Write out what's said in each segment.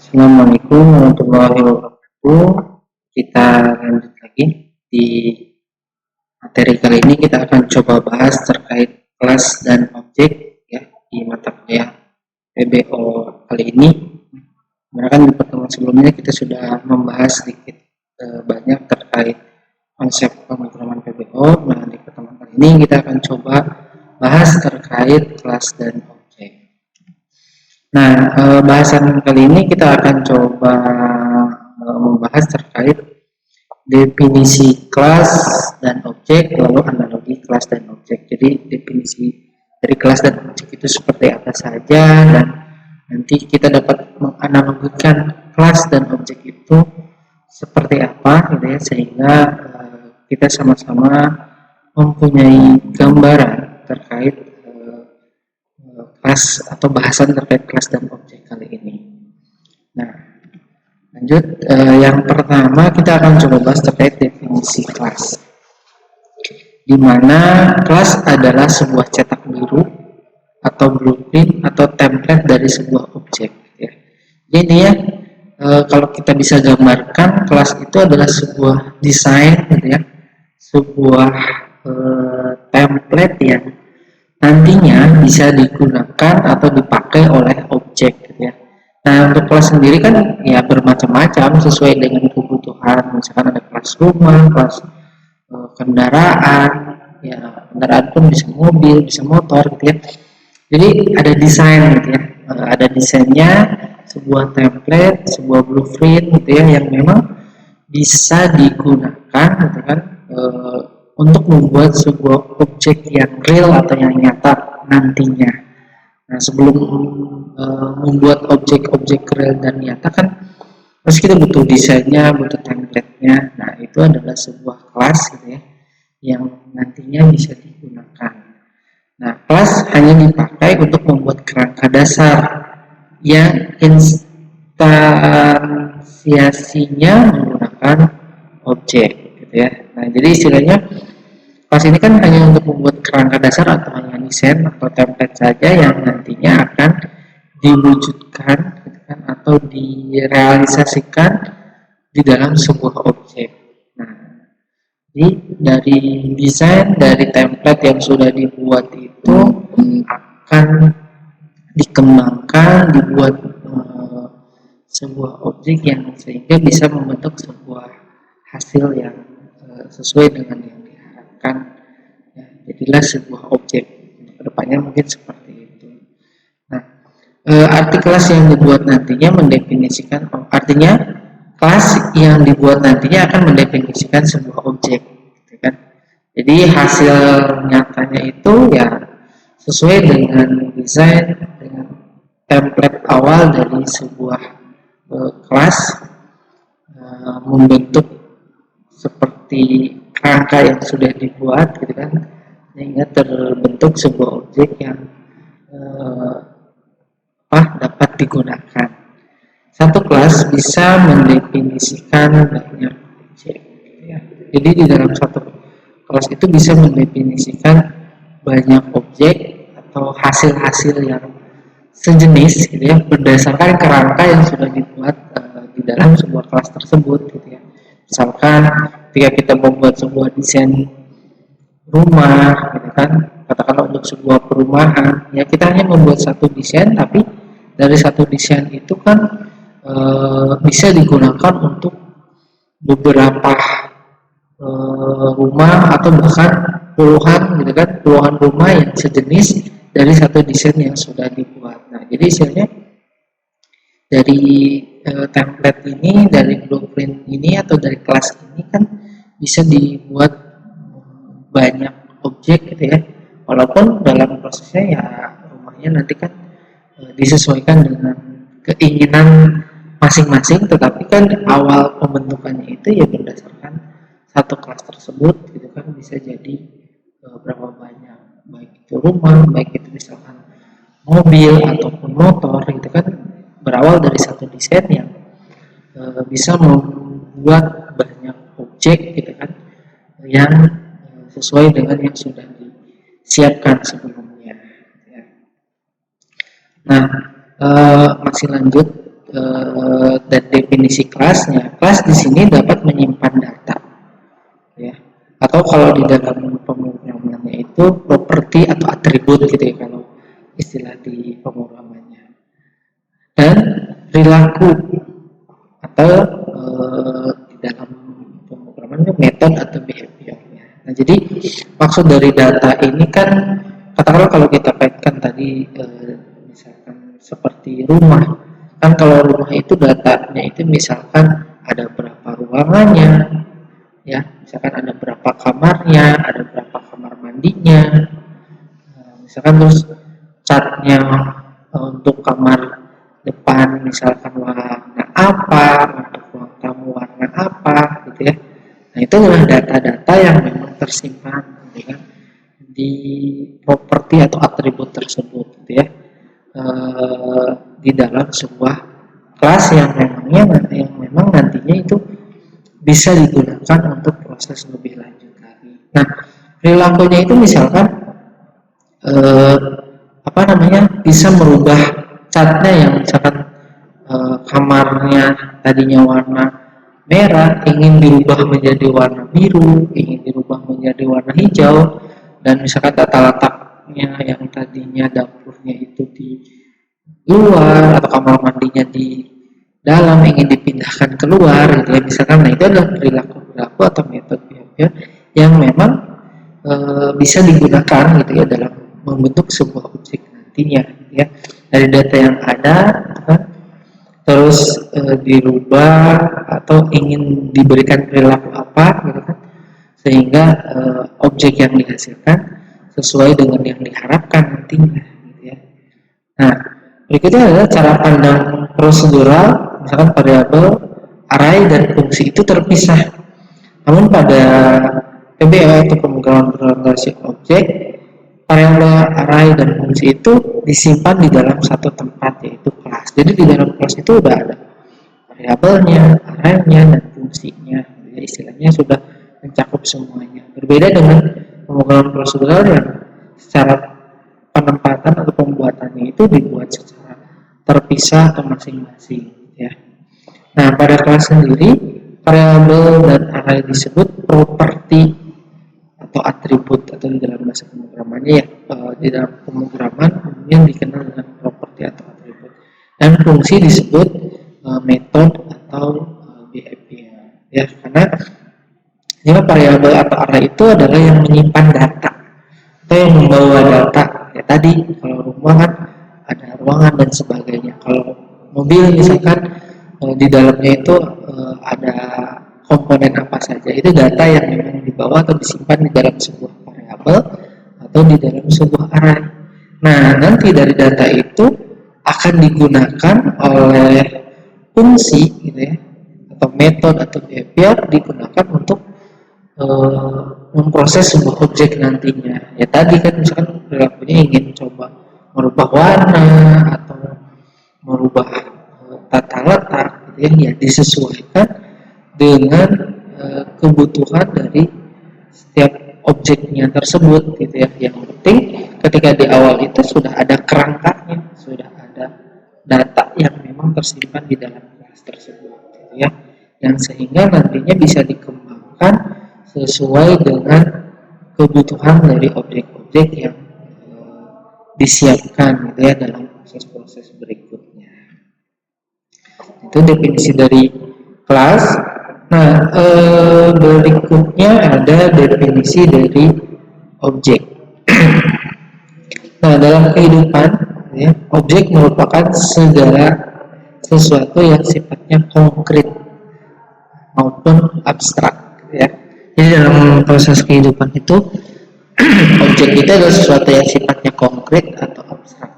Assalamualaikum warahmatullahi wabarakatuh. Kita lanjut lagi di materi kali ini. Kita akan coba bahas terkait kelas dan objek ya di mata kuliah PBO kali ini. Karena kan di pertemuan sebelumnya kita sudah membahas sedikit banyak terkait konsep pemrograman PBO. Nah, di pertemuan kali ini kita akan coba bahas terkait kelas dan objek. Nah, bahasan kali ini kita akan coba membahas terkait definisi kelas dan objek, lalu analogi kelas dan objek. Jadi definisi dari kelas dan objek itu seperti apa saja, dan nanti kita dapat menganalogikan kelas dan objek itu seperti apa, gitu ya, sehingga kita sama-sama mempunyai gambaran terkait kelas atau bahasan terkait kelas dan objek kali ini. Nah, lanjut, yang pertama kita akan coba bahas terkait definisi kelas, di mana kelas adalah sebuah cetak biru atau blueprint atau template dari sebuah objek. Ya. Jadi ya, kalau kita bisa gambarkan, kelas itu adalah sebuah desain, gitu ya, sebuah template yang nantinya bisa digunakan atau dipakai oleh objek, gitu ya. Nah, untuk kelas sendiri kan ya bermacam-macam sesuai dengan kebutuhan. Misalkan ada kelas rumah, kelas kendaraan, ya kendaraan pun bisa mobil, bisa motor, gitu ya. Jadi ada desain, gitu ya. Ada desainnya, sebuah template, sebuah blueprint, gitu ya, yang memang bisa digunakan, gitu kan, untuk membuat sebuah objek yang real atau yang nyata nantinya. Nah, sebelum membuat objek-objek real dan nyata kan pasti kita butuh desainnya, butuh template-nya. Nah, itu adalah sebuah kelas, gitu ya, yang nantinya bisa digunakan. Nah, kelas hanya dipakai untuk membuat kerangka dasar yang instansiasinya menggunakan objek, gitu ya. Nah, jadi istilahnya kelas ini kan hanya untuk membuat kerangka dasar atau hanya desain atau template saja yang nantinya akan diwujudkan, gitu kan, atau direalisasikan di dalam sebuah objek. Nah, jadi dari desain, dari template yang sudah dibuat itu akan dikembangkan, dibuat sebuah objek yang sehingga bisa membentuk sebuah hasil yang sesuai dengan yang diharapkan, ya, jadilah sebuah objek. Kedepannya mungkin seperti itu. Nah, arti kelas yang dibuat nantinya mendefinisikan, artinya kelas yang dibuat nantinya akan mendefinisikan sebuah objek, gitu kan. Jadi hasil nyatanya itu ya sesuai dengan desain, dengan template awal dari sebuah kelas, membentuk seperti kerangka yang sudah dibuat, gitu kan, sehingga terbentuk sebuah objek yang dapat digunakan. Satu kelas bisa mendefinisikan banyak objek, gitu ya. Jadi di dalam satu kelas itu bisa mendefinisikan banyak objek atau hasil-hasil yang sejenis, gitu ya, berdasarkan kerangka yang sudah dibuat di dalam sebuah kelas tersebut, gitu ya. Misalkan ketika kita membuat sebuah desain rumah, gitu kan, katakanlah untuk sebuah perumahan, ya kita hanya membuat satu desain, tapi dari satu desain itu kan bisa digunakan untuk beberapa rumah atau bahkan puluhan, gitu kan, puluhan rumah yang sejenis dari satu desain yang sudah dibuat. Nah, jadi istilahnya dari template ini, dari blueprint ini atau dari kelas ini kan bisa dibuat banyak objek, gitu ya. Walaupun dalam prosesnya ya rumahnya nanti kan disesuaikan dengan keinginan masing-masing, tetapi kan awal pembentukannya itu ya berdasarkan satu kelas tersebut, gitu kan, bisa jadi berapa banyak, baik itu rumah, baik itu misalkan mobil ataupun motor, gitu kan, berawal dari satu desain yang bisa membuat banyak objek, gitu kan, yang sesuai dengan yang sudah disiapkan sebelumnya, ya. Nah, masih lanjut dan definisi kelasnya, kelas di sini dapat menyimpan data, ya. Atau kalau di dalam pemrogramannya itu properti atau atribut gitu ya kalau istilah di pemrogramannya. Dan perilaku atau di dalam pemrograman itu metode atau behaviornya. Nah, jadi maksud dari data ini kan katakanlah kalau kita kaitkan tadi misalkan seperti rumah, kan kalau rumah itu datanya itu misalkan ada berapa ruangannya, ya, misalkan ada berapa kamarnya, ada berapa kamar mandinya, misalkan terus catnya untuk kamar depan misalkan warna apa, untuk ruang tamu warna apa, gitu ya. Nah, itu adalah data-data yang memang tersimpan, ya kan, di properti atau atribut tersebut, gitu ya, di dalam sebuah kelas yang memang nantinya itu bisa digunakan untuk proses lebih lanjut lagi. Nah, perilakunya itu misalkan bisa merubah catnya yang misalkan kamarnya tadinya warna merah ingin dirubah menjadi warna biru, ingin dirubah menjadi warna hijau, dan misalkan tata letaknya yang tadinya dapurnya itu di luar atau kamar mandinya di dalam ingin dipindahkan keluar gitu ya, misalkan. Nah, itu adalah perilaku atau metode behavior yang memang bisa digunakan gitu ya dalam membentuk sebuah objek nantinya gitu ya, dari data yang ada kan, terus dirubah atau ingin diberikan perilaku apa gitu kan, sehingga objek yang dihasilkan sesuai dengan yang diharapkan nantinya gitu ya. Nah, berikutnya adalah cara pandang prosedural, misalkan variabel, array, dan fungsi itu terpisah. Namun pada PBO atau pemrograman berorientasi objek, variabel, array, dan fungsi itu disimpan di dalam satu tempat, yaitu kelas. Jadi di dalam kelas itu udah ada variabelnya, arraynya, dan fungsinya. Jadi istilahnya sudah mencakup semuanya. Berbeda dengan pemrograman prosedural yang secara penempatan atau pembuatannya itu dibuat secara terpisah atau masing-masing, ya. Nah, pada kelas sendiri variabel dan array disebut properti atau atribut, atau di dalam bahasa pemrogramannya ya, di dalam pemrograman yang dikenal dengan properti atau atribut, dan fungsi disebut metode atau behavior, ya, karena ini variabel atau array itu adalah yang menyimpan data atau yang membawa data. Ya, tadi kalau rumah kan ada ruangan dan sebagainya. Kalau mobil misalkan di dalamnya itu ada komponen apa saja, itu data yang memang dibawa atau disimpan di dalam sebuah variabel atau di dalam sebuah array. Nah, nanti dari data itu akan digunakan oleh fungsi gitu ya, atau metode atau behavior digunakan untuk memproses sebuah objek nantinya. Ya, tadi kan misalkan perilakunya ingin coba merubah warna atau merubah tata letak gitu ya, disesuaikan dengan kebutuhan dari setiap objeknya tersebut gitu ya. Yang penting ketika di awal itu sudah ada kerangkanya, sudah ada data yang memang tersimpan di dalam kelas tersebut gitu ya, dan sehingga nantinya bisa dikembangkan sesuai dengan kebutuhan dari objek-objek yang disiapkan gitu ya dalam proses-proses berikutnya. Itu definisi dari kelas. Nah, berikutnya ada definisi dari objek. Nah, dalam kehidupan ya, objek merupakan segala sesuatu yang sifatnya konkret maupun abstrak ya. Jadi dalam proses kehidupan itu objek itu adalah sesuatu yang sifatnya konkret atau abstrak.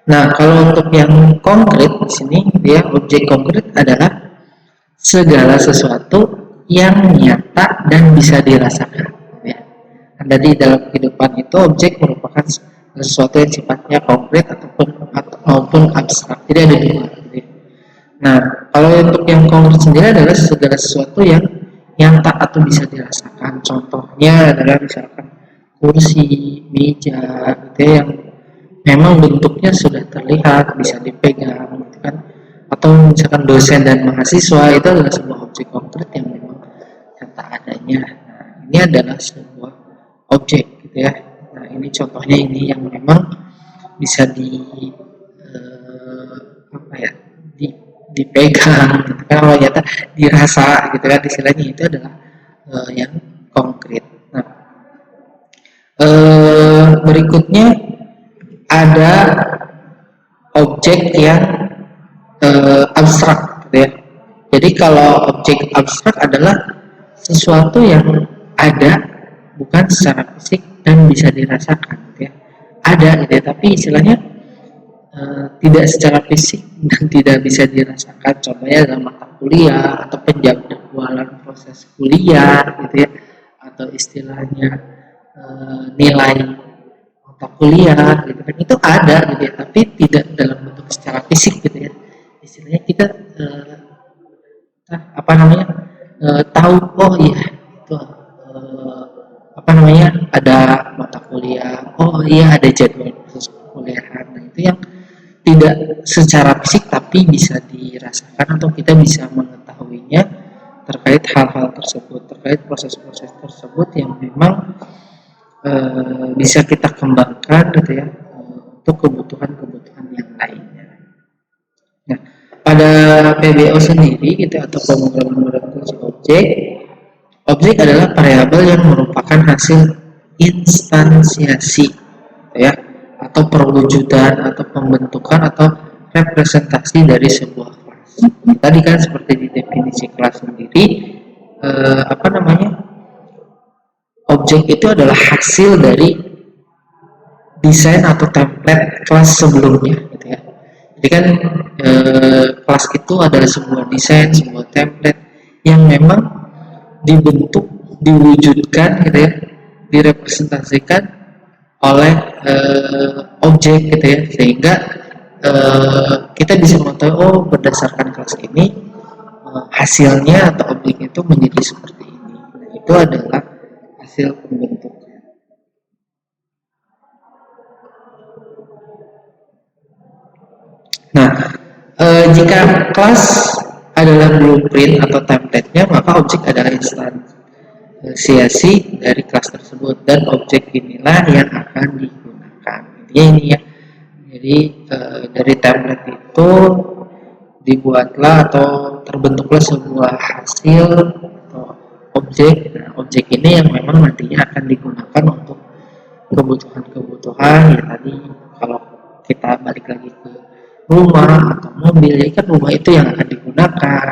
Nah, kalau untuk yang konkret di sini dia objek konkret adalah segala sesuatu yang nyata dan bisa dirasakan. Ya. Jadi dalam kehidupan itu objek merupakan sesuatu yang sifatnya konkret maupun abstrak. Jadi ada dua. Nah, kalau untuk yang konkret sendiri adalah segala sesuatu yang nyata atau bisa dirasakan. Contohnya adalah misalkan kursi, meja, gitu ya, yang memang bentuknya sudah terlihat, bisa dipegang, gitu kan, atau misalkan dosen dan mahasiswa itu adalah sebuah objek konkret yang memang nyata adanya. Nah, ini adalah sebuah objek gitu ya. Nah, ini contohnya ini yang memang bisa apa ya, dipegang gitu kan, kalau nyata dirasa gitu kan, istilahnya itu adalah yang konkret. Nah, berikutnya ada objek yang abstrak gitu ya. Jadi kalau objek abstrak adalah sesuatu yang ada bukan secara fisik dan bisa dirasakan gitu ya. Ada gitu ya, tapi istilahnya tidak secara fisik dan tidak bisa dirasakan. Contohnya dalam mata kuliah atau penjadwalan proses kuliah gitu ya, atau istilahnya nilai mata kuliah gitu kan, itu ada gitu ya, tapi tidak dalam bentuk secara fisik gitu ya. Istilahnya kita apa namanya, tahu, oh iya itu apa namanya, ada mata kuliah, oh iya ada jadwal khusus kuliahan. Nah, itu yang tidak secara fisik tapi bisa dirasakan atau kita bisa mengetahuinya terkait hal-hal tersebut, terkait proses-proses tersebut yang memang bisa kita kembangkan gitu ya, untuk kebutuhan-kebutuhan yang lainnya. Nah, pada PBO sendiri gitu atau pemrograman berorientasi objek, objek adalah variabel yang merupakan hasil instansiasi gitu ya, atau perwujudan atau pembentukan atau representasi dari sebuah kelas. Tadi kan seperti di definisi kelas sendiri, apa namanya, objek itu adalah hasil dari desain atau template kelas sebelumnya gitu ya. Jadi kan kelas itu adalah sebuah desain, sebuah template yang memang dibentuk, diwujudkan gitu ya, direpresentasikan oleh objek gitu ya, sehingga kita bisa mengetahui, oh berdasarkan kelas ini hasilnya atau objek itu menjadi seperti ini. Nah, itu adalah hasil pembentukan. Nah, jika kelas adalah blueprint atau template-nya, maka objek adalah instansiasi dari kelas tersebut dan objek inilah yang akan digunakan. Intinya ini ya. Jadi dari template itu dibuatlah atau terbentuklah sebuah hasil atau objek. Nah, objek ini yang memang nantinya akan digunakan untuk kebutuhan-kebutuhan ya tadi. Kalau kita balik lagi ke rumah atau mobil, ya kan rumah itu yang akan digunakan,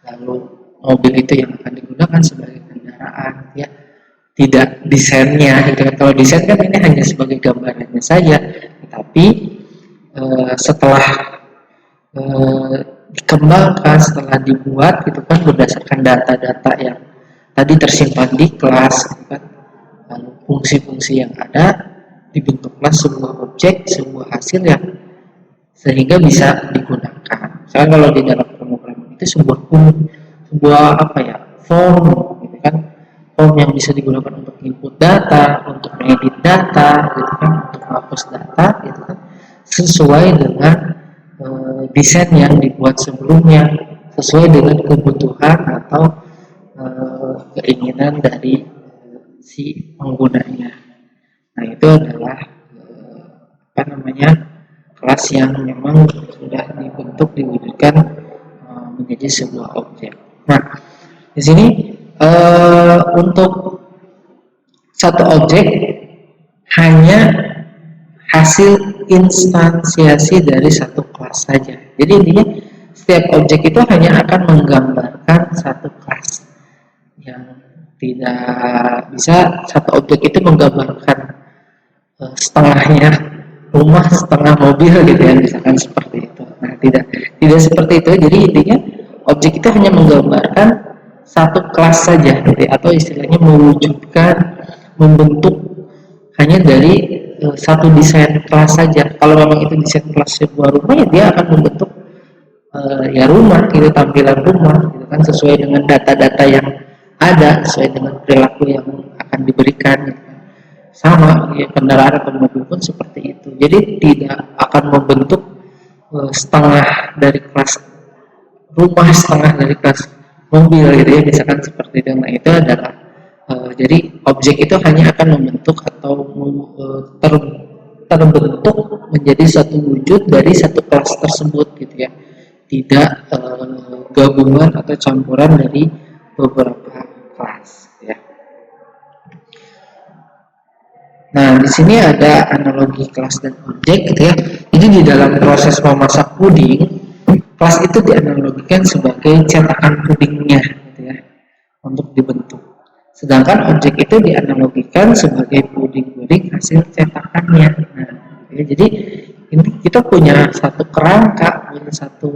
lalu mobil itu yang akan digunakan sebagai kendaraan ya, tidak desainnya gitu kan. Kalau desain kan ini hanya sebagai gambarannya saja, tapi setelah dikembangkan, setelah dibuat gitu kan, berdasarkan data-data yang tadi tersimpan di kelas gitu kan, lalu fungsi-fungsi yang ada, dibentuklah sebuah objek, sebuah hasil yang sehingga bisa digunakan. Misalnya kalau di dalam pemrograman itu sebuah apa ya, form gitu kan, form yang bisa digunakan untuk input data, untuk mengedit data gitu kan, untuk menghapus data gitu kan, sesuai dengan desain yang dibuat sebelumnya, sesuai dengan kebutuhan atau keinginan dari si penggunanya. Nah, itu adalah apa namanya, kelas yang memang sudah dibentuk, diwujudkan menjadi sebuah objek. Nah, di sini untuk satu objek hanya hasil instansiasi dari satu kelas saja. Jadi intinya setiap objek itu hanya akan menggambarkan satu kelas, yang tidak bisa satu objek itu menggambarkan setengahnya rumah, setengah mobil gitu ya, misalkan seperti itu. Nah, tidak seperti itu. Jadi intinya objek itu hanya menggambarkan satu kelas saja gitu ya, atau istilahnya mewujudkan, membentuk hanya dari satu desain kelas saja. Kalau memang itu desain kelas sebuah rumah, ya dia akan membentuk ya rumah gitu, tampilan rumah gitu kan, sesuai dengan data-data yang ada, sesuai dengan perilaku yang akan diberikan gitu kan. Sama ya, kendaraan atau mobil pun seperti itu. Jadi tidak akan membentuk setengah dari kelas rumah setengah dari kelas mobil gitu ya, misalkan seperti itu. Nah itu adalah jadi objek itu hanya akan membentuk atau terbentuk menjadi satu wujud dari satu kelas tersebut gitu ya, tidak gabungan atau campuran dari beberapa kelas ya. Nah, di sini ada analogi kelas dan objek gitu ya. Jadi di dalam proses memasak puding, kelas itu dianalogikan sebagai cetakan pudingnya gitu ya, untuk dibentuk. Sedangkan objek itu dianalogikan sebagai puding-puding hasil cetakannya. Nah, ya, jadi ini kita punya satu kerangka, punya satu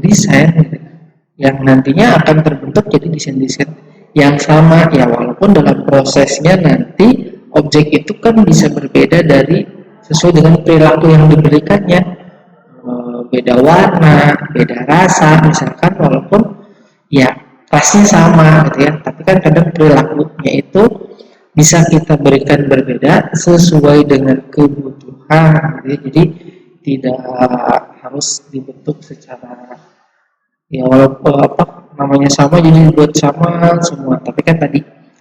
desain gitu, yang nantinya akan terbentuk jadi desain-desain yang sama ya, walaupun dalam prosesnya nanti objek itu kan bisa berbeda dari sesuai dengan perilaku yang diberikannya, beda warna, beda rasa misalkan, walaupun ya rasanya sama gitu ya, tapi kan kadang perilakunya itu bisa kita berikan berbeda sesuai dengan kebutuhan gitu ya. Jadi tidak harus dibentuk secara ya walaupun apa namanya sama jadi dibuat sama semua, tapi kan tadi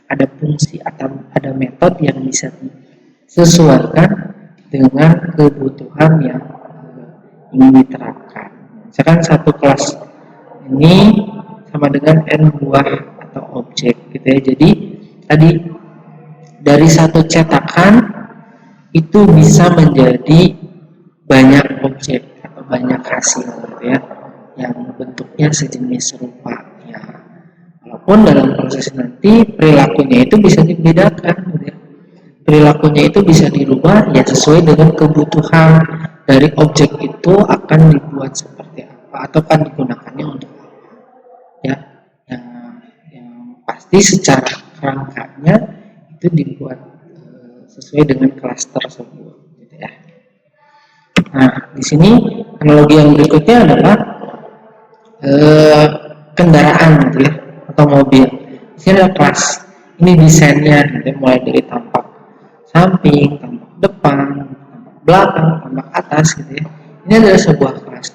ada fungsi atau ada metode yang bisa disesuaikan dengan kebutuhan yang ingin diterapkan. Misalkan satu kelas ini sama dengan n buah atau objek gitu ya, jadi tadi dari satu cetakan itu bisa menjadi banyak objek atau banyak hasil gitu ya, yang bentuknya sejenis serupa ya, walaupun dalam proses nanti perilakunya itu bisa dibedakan gitu ya. Perilakunya itu bisa dirubah ya sesuai dengan kebutuhan dari objek itu akan dibuat seperti apa atau akan digunakannya untuk apa ya, yang, yang pasti secara kerangkanya itu dibuat sesuai dengan kelas tersebut gitu ya. Nah, di sini analogi yang berikutnya adalah kendaraan gitu ya, atau mobil. Di sini ada kelas. Ini desainnya gitu, mulai dari tampak samping, tampak depan, tampak belakang, tampak atas gitu ya. Ini adalah sebuah kelas.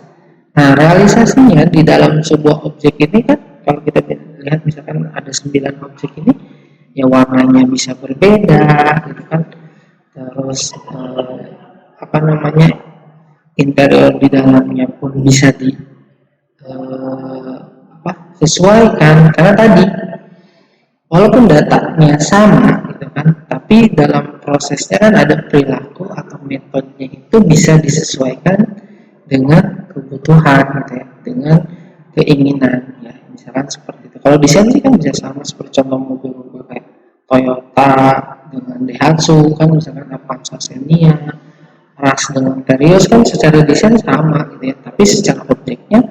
Nah, realisasinya di dalam sebuah objek ini kan kalau kita lihat misalkan ada 9 objek ini, ya warnanya bisa berbeda gitu kan. Terus apa namanya, interior di dalamnya pun bisa sesuaikan, karena tadi walaupun datanya sama gitu kan, tapi dalam prosesnya kan ada perilaku atau metodenya itu bisa disesuaikan dengan kebutuhan gitu ya, dengan keinginan ya, misalkan seperti itu. Kalau desain sih kan bisa sama, seperti contoh mobil-mobil kayak Toyota dengan Daihatsu kan, misalkan Avanza Xenia, Ras dengan Terios kan secara desain sama gitu ya, tapi secara objeknya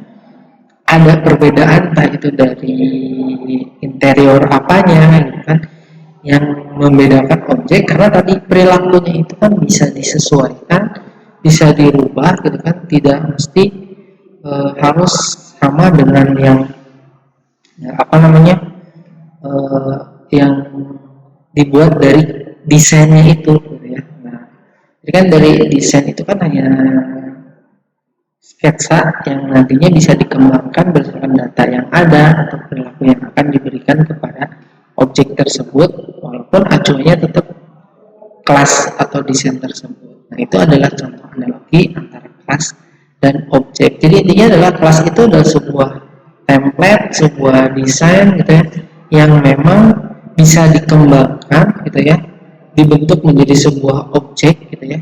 ada perbedaan, entah itu dari interior apanya gitu kan, yang membedakan objek, karena tadi perilakunya itu kan bisa disesuaikan, bisa dirubah gitu kan, tidak mesti harus sama dengan yang ya, apa namanya yang dibuat dari desainnya itu gitu ya. Nah, jadi kan dari desain itu kan hanya sketsa yang nantinya bisa dikembangkan berdasarkan data yang ada atau perilaku yang akan diberikan kepada objek tersebut, walaupun acuannya tetap kelas atau desain tersebut. Nah, itu adalah contoh analogi antara kelas dan objek. Jadi intinya adalah kelas itu adalah sebuah template, sebuah desain gitu ya, yang memang bisa dikembangkan gitu ya, dibentuk menjadi sebuah objek gitu ya,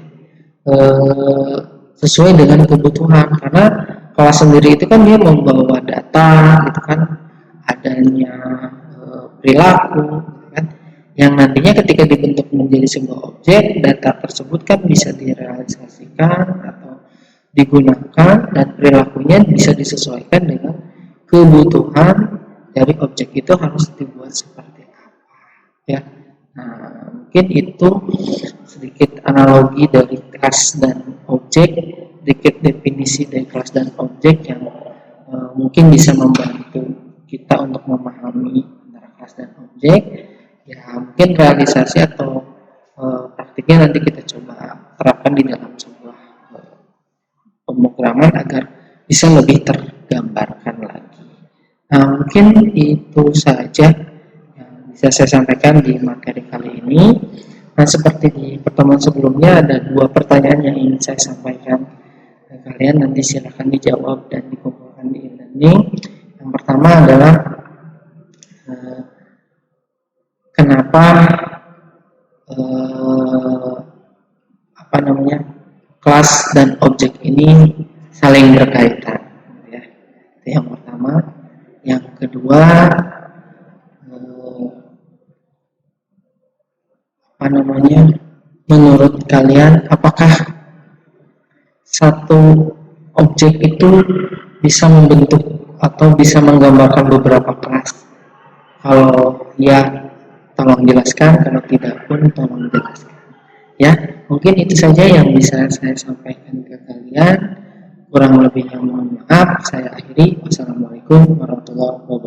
sesuai dengan kebutuhan, karena kelas sendiri itu kan dia membawa data gitu kan, adanya perilaku gitu kan, yang nantinya ketika dibentuk menjadi sebuah objek, data tersebut kan bisa direalisasikan atau digunakan, dan perilakunya bisa disesuaikan dengan kebutuhan dari objek itu harus dibuat seperti apa ya. Nah, mungkin itu sedikit analogi dari kelas dan objek, sedikit definisi dari kelas dan objek yang mungkin bisa membantu kita untuk memahami antara kelas dan objek. Ya, mungkin realisasi atau praktiknya nanti kita coba terapkan di dalam sebuah pemrograman agar bisa lebih tergambar mungkin itu saja yang bisa saya sampaikan di materi kali ini. Nah, seperti di pertemuan sebelumnya ada 2 pertanyaan yang ingin saya sampaikan ke kalian, nanti silakan dijawab dan dikumpulkan di e-learning. Yang pertama adalah kenapa kelas dan objek ini saling berkaitan, ya. Itu yang pertama. Yang kedua, menurut kalian apakah satu objek itu bisa membentuk atau bisa menggambarkan beberapa kelas? Kalau ya, tolong jelaskan. Kalau tidak pun tolong jelaskan. Ya, mungkin itu saja yang bisa saya sampaikan ke kalian. Kurang lebihnya mohon maaf. Saya akhiri. Wassalamualaikum warahmatullahi wabarakatuh.